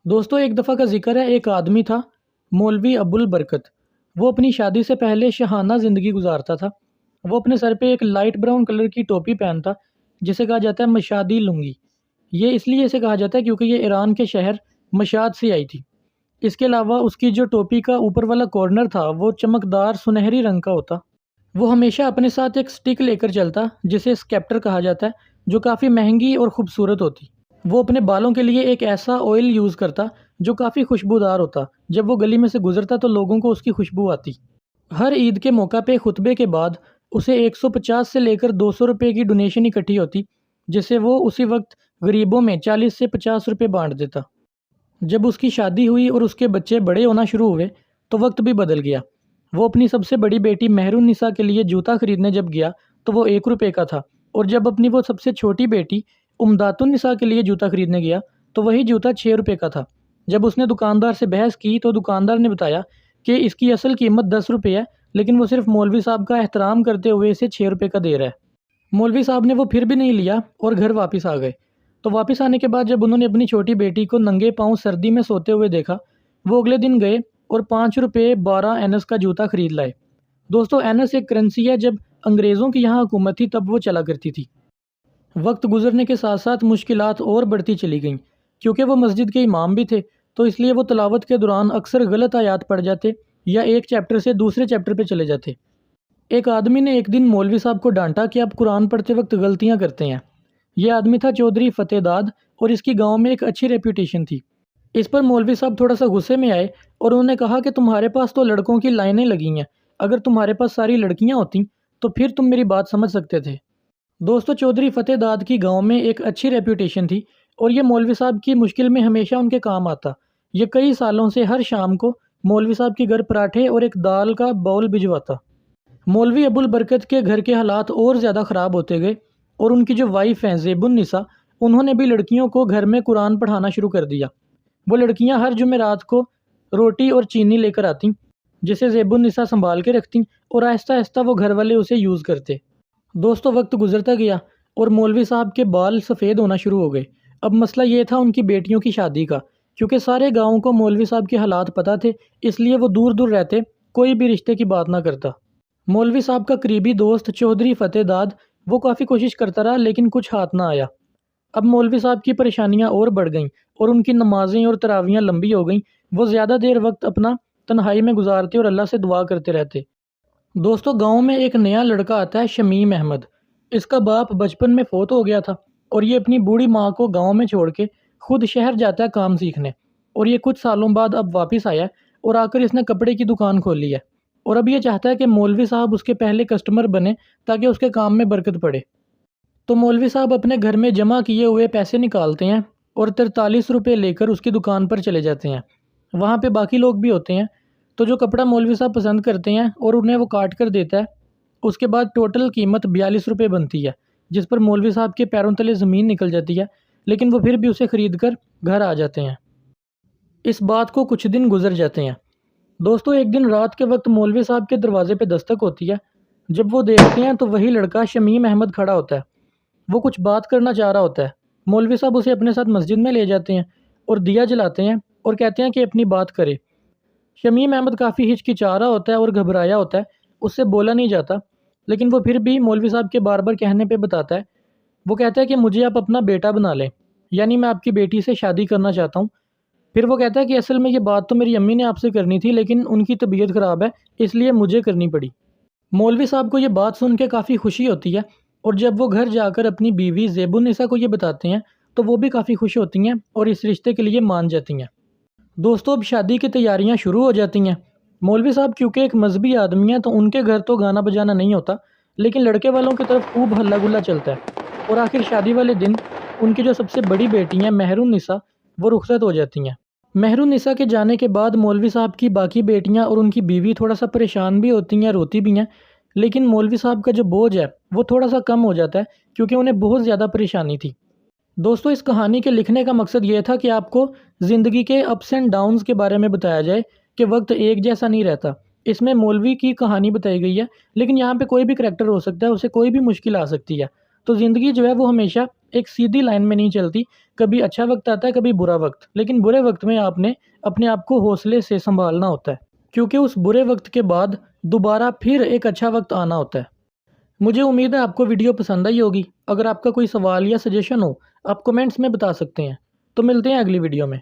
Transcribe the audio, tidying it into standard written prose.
دوستوں ایک دفعہ کا ذکر ہے، ایک آدمی تھا مولوی ابو البرکت۔ وہ اپنی شادی سے پہلے شاہانہ زندگی گزارتا تھا۔ وہ اپنے سر پہ ایک لائٹ براؤن کلر کی ٹوپی پہنتا جسے کہا جاتا ہے مشادی لنگی۔ یہ اس لیے اسے کہا جاتا ہے کیونکہ یہ ایران کے شہر مشاد سے آئی تھی۔ اس کے علاوہ اس کی جو ٹوپی کا اوپر والا کارنر تھا وہ چمکدار سنہری رنگ کا ہوتا۔ وہ ہمیشہ اپنے ساتھ ایک سٹک لے کر چلتا جسے اسکیپٹر کہا جاتا ہے، جو کافی مہنگی اور خوبصورت ہوتی۔ وہ اپنے بالوں کے لیے ایک ایسا آئل یوز کرتا جو کافی خوشبودار ہوتا۔ جب وہ گلی میں سے گزرتا تو لوگوں کو اس کی خوشبو آتی۔ ہر عید کے موقع پہ خطبے کے بعد اسے 150 سے لے کر 200 روپے کی ڈونیشن اکٹھی ہوتی، جسے وہ اسی وقت غریبوں میں 40 سے 50 روپے بانٹ دیتا۔ جب اس کی شادی ہوئی اور اس کے بچے بڑے ہونا شروع ہوئے تو وقت بھی بدل گیا۔ وہ اپنی سب سے بڑی بیٹی مہر النساء کے لیے جوتا خریدنے جب گیا تو وہ 1 روپے کا تھا، اور جب اپنی وہ سب سے چھوٹی بیٹی امداد النساء کے لیے جوتا خریدنے گیا تو وہی جوتا 6 روپے کا تھا۔ جب اس نے دکاندار سے بحث کی تو دکاندار نے بتایا کہ اس کی اصل قیمت 10 روپے ہے، لیکن وہ صرف مولوی صاحب کا احترام کرتے ہوئے اسے 6 روپے کا دے رہا ہے۔ مولوی صاحب نے وہ پھر بھی نہیں لیا اور گھر واپس آ گئے۔ تو واپس آنے کے بعد جب انہوں نے اپنی چھوٹی بیٹی کو ننگے پاؤں سردی میں سوتے ہوئے دیکھا، وہ اگلے دن گئے اور 5 روپے 12 اینس کا جوتا خرید لائے۔ دوستو اینس ایک کرنسی ہے، جب انگریزوں کی یہاں حکومت تھی تب وہ چلا کرتی تھی۔ وقت گزرنے کے ساتھ ساتھ مشکلات اور بڑھتی چلی گئیں، کیونکہ وہ مسجد کے امام بھی تھے تو اس لیے وہ تلاوت کے دوران اکثر غلط آیات پڑھ جاتے یا ایک چیپٹر سے دوسرے چیپٹر پہ چلے جاتے۔ ایک آدمی نے ایک دن مولوی صاحب کو ڈانٹا کہ آپ قرآن پڑھتے وقت غلطیاں کرتے ہیں۔ یہ آدمی تھا چودھری فتح داد اور اس کی گاؤں میں ایک اچھی ریپوٹیشن تھی۔ اس پر مولوی صاحب تھوڑا سا غصے میں آئے اور انہوں نے کہا کہ تمہارے پاس تو لڑکوں کی لائنیں لگی ہیں، اگر تمہارے پاس ساری لڑکیاں ہوتیں تو پھر تم میری بات سمجھ سکتے تھے۔ دوستو چودھری فتح داد کی گاؤں میں ایک اچھی ریپوٹیشن تھی اور یہ مولوی صاحب کی مشکل میں ہمیشہ ان کے کام آتا۔ یہ کئی سالوں سے ہر شام کو مولوی صاحب کے گھر پراٹھے اور ایک دال کا باؤل بھجواتا۔ مولوی ابو البرکت کے گھر کے حالات اور زیادہ خراب ہوتے گئے اور ان کی جو وائف ہیں زیب النساء، انہوں نے بھی لڑکیوں کو گھر میں قرآن پڑھانا شروع کر دیا۔ وہ لڑکیاں ہر جمعرات کو روٹی اور چینی لے کر آتیں جسے زیب النساء سنبھال کے رکھتیں اور آہستہ آہستہ وہ گھر والے اسے یوز کرتے۔ دوستو وقت گزرتا گیا اور مولوی صاحب کے بال سفید ہونا شروع ہو گئے۔ اب مسئلہ یہ تھا ان کی بیٹیوں کی شادی کا، کیونکہ سارے گاؤں کو مولوی صاحب کے حالات پتہ تھے، اس لیے وہ دور دور رہتے، کوئی بھی رشتے کی بات نہ کرتا۔ مولوی صاحب کا قریبی دوست چودھری فتح داد وہ کافی کوشش کرتا رہا لیکن کچھ ہاتھ نہ آیا۔ اب مولوی صاحب کی پریشانیاں اور بڑھ گئیں اور ان کی نمازیں اور تراویحیں لمبی ہو گئیں۔ وہ زیادہ دیر وقت اپنا تنہائی میں گزارتے اور اللہ سے دعا کرتے رہتے۔ دوستو گاؤں میں ایک نیا لڑکا آتا ہے شمیم احمد۔ اس کا باپ بچپن میں فوت ہو گیا تھا اور یہ اپنی بوڑھی ماں کو گاؤں میں چھوڑ کے خود شہر جاتا ہے کام سیکھنے، اور یہ کچھ سالوں بعد اب واپس آیا اور آ کر اس نے کپڑے کی دکان کھولی ہے، اور اب یہ چاہتا ہے کہ مولوی صاحب اس کے پہلے کسٹمر بنے تاکہ اس کے کام میں برکت پڑے۔ تو مولوی صاحب اپنے گھر میں جمع کیے ہوئے پیسے نکالتے ہیں اور 43 روپے لے کر اس کی دکان پر چلے جاتے ہیں۔ وہاں پہ باقی لوگ بھی ہوتے ہیں، تو جو کپڑا مولوی صاحب پسند کرتے ہیں اور انہیں وہ کاٹ کر دیتا ہے، اس کے بعد ٹوٹل قیمت 42 روپے بنتی ہے، جس پر مولوی صاحب کے پیروں تلے زمین نکل جاتی ہے، لیکن وہ پھر بھی اسے خرید کر گھر آ جاتے ہیں۔ اس بات کو کچھ دن گزر جاتے ہیں۔ دوستو ایک دن رات کے وقت مولوی صاحب کے دروازے پہ دستک ہوتی ہے۔ جب وہ دیکھتے ہیں تو وہی لڑکا شمیم احمد کھڑا ہوتا ہے۔ وہ کچھ بات کرنا چاہ رہا ہوتا ہے۔ مولوی صاحب اسے اپنے ساتھ مسجد میں لے جاتے ہیں اور دیا جلاتے ہیں اور کہتے ہیں کہ اپنی بات کرے۔ شمیم احمد کافی ہچکچا رہا ہوتا ہے اور گھبرایا ہوتا ہے، اس سے بولا نہیں جاتا، لیکن وہ پھر بھی مولوی صاحب کے بار بار کہنے پہ بتاتا ہے۔ وہ کہتا ہے کہ مجھے آپ اپنا بیٹا بنا لیں، یعنی میں آپ کی بیٹی سے شادی کرنا چاہتا ہوں۔ پھر وہ کہتا ہے کہ اصل میں یہ بات تو میری امی نے آپ سے کرنی تھی، لیکن ان کی طبیعت خراب ہے اس لیے مجھے کرنی پڑی۔ مولوی صاحب کو یہ بات سن کے کافی خوشی ہوتی ہے، اور جب وہ گھر جا کر اپنی بیوی زیب النساء کو یہ بتاتے ہیں تو وہ بھی کافی خوش ہوتی ہیں اور اس رشتے کے لیے مان جاتی ہیں۔ دوستو اب شادی کی تیاریاں شروع ہو جاتی ہیں۔ مولوی صاحب کیونکہ ایک مذہبی آدمی ہیں تو ان کے گھر تو گانا بجانا نہیں ہوتا، لیکن لڑکے والوں کی طرف خوب ہلا گلا چلتا ہے، اور آخر شادی والے دن ان کی جو سب سے بڑی بیٹی ہیں مہر النساء وہ رخصت ہو جاتی ہیں۔ مہر النساء کے جانے کے بعد مولوی صاحب کی باقی بیٹیاں اور ان کی بیوی تھوڑا سا پریشان بھی ہوتی ہیں، روتی بھی ہیں، لیکن مولوی صاحب کا جو بوجھ ہے وہ تھوڑا سا کم ہو جاتا ہے کیونکہ انہیں بہت زیادہ پریشانی تھی۔ دوستو اس کہانی کے لکھنے کا مقصد یہ تھا کہ آپ کو زندگی کے اپس اینڈ ڈاؤنز کے بارے میں بتایا جائے کہ وقت ایک جیسا نہیں رہتا۔ اس میں مولوی کی کہانی بتائی گئی ہے، لیکن یہاں پہ کوئی بھی کریکٹر ہو سکتا ہے، اسے کوئی بھی مشکل آ سکتی ہے۔ تو زندگی جو ہے وہ ہمیشہ ایک سیدھی لائن میں نہیں چلتی، کبھی اچھا وقت آتا ہے کبھی برا وقت، لیکن برے وقت میں آپ نے اپنے آپ کو حوصلے سے سنبھالنا ہوتا ہے، کیونکہ اس برے وقت کے بعد دوبارہ پھر ایک اچھا وقت آنا ہوتا ہے۔ مجھے امید ہے آپ کو ویڈیو پسند آئی ہوگی۔ اگر آپ کا کوئی سوال یا سجیشن ہو آپ کمنٹس میں بتا سکتے ہیں۔ تو ملتے ہیں اگلی ویڈیو میں۔